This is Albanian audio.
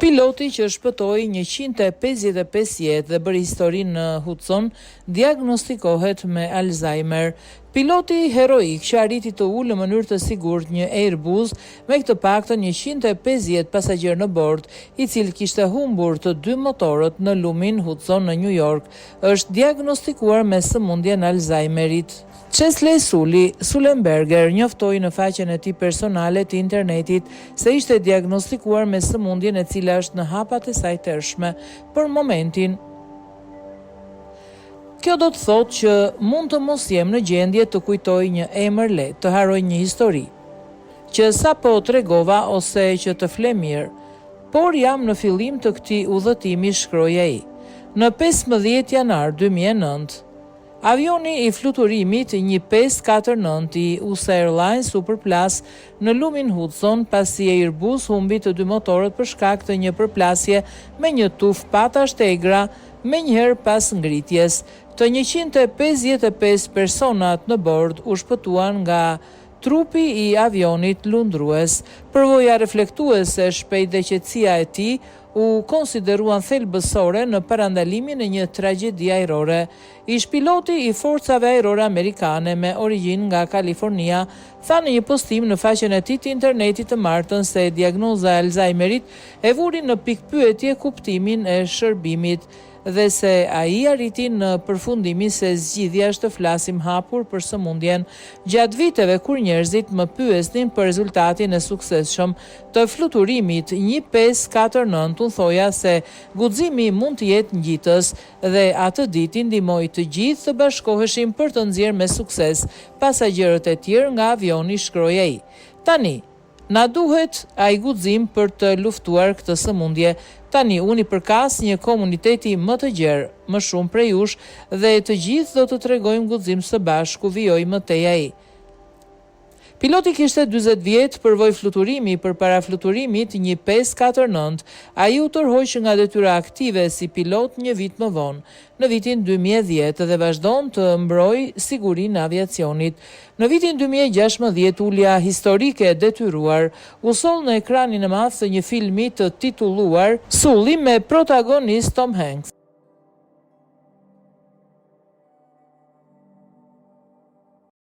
Piloti që shpëtoi 155 jetë dhe bëri histori në Hudson diagnostikohet me Alzheimer. Piloti heroik që arriti të ulë në mënyrë të sigurt një Airbus me këtë paktën 150 pasagjerë në bord, i cili kishte humbur të 2 motorët në lumin Hudson në New York, është diagnostikuar me sëmundjen e Alzheimerit. Chesley Sullenberger njoftoi në faqen e tij personale të internetit se ishte diagnostikuar me sëmundjen e cila është në hapat e saj tërshme për momentin. Kjo do të thotë që mund të mos jem në gjendje të kujtoj një emër lehtë, të haroj një histori, që sapo tregova ose që të flem mirë, por jam në fillim të këtij udhëtimi, shkroi ai. Në 15 janar 2009, avioni i fluturimit 1549 i USA Airlines u përplas në lumin Hudson pasi Airbus humbi të 2 motorët për shkak të një përplasje me një tufë patash tegra menjëherë pas ngritjes. Të 155 personat në bord u shpëtuan nga trupi i avionit lundrues. Përvoja reflektuese, shpejt dhe qetësia e tij u konsideruan thelbësore në parandalimin e një tragjedi ajrore. Ish piloti i forcave ajrore amerikane me origjinë nga Kalifornia tha në një postim në faqen e tij të internetit të martën se diagnoza e Alzheimerit e vuri në pikpyetje kuptimin e shërbimit dhe se ai arriti në përfundimin se zgjidhja është të flasim hapur për sëmundjen. Gjatë viteve kur njerëzit më pyesnin për rezultatin e suksesshëm të fluturimit 1549, unë thoja se guximi mund të jetë ngjitës dhe atë ditë ndihmoi të gjithë të bashkoheshin për të nxjerrë me sukses pasagjerët e tjerë nga avioni, shkroi ai. Tani na duhet ai guxim për të luftuar këtë sëmundje. Tani unë i përkas një komuniteti më të gjerë, më shumë prej jush dhe të gjithë do të tregojmë guxim së bashku, vijoi mëtej ai. Piloti kishte 40 vjet, përvoj fluturimi përpara fluturimit 1549. Ai u tërhoq nga detyra aktive si pilot një vit më vonë, në vitin 2010 dhe vazhdon të mbrojë sigurinë e aviacionit. Në vitin 2016 ulja historike e detyruar u soll në ekranin e madh të një filmi të titulluar Sully me protagonist Tom Hanks.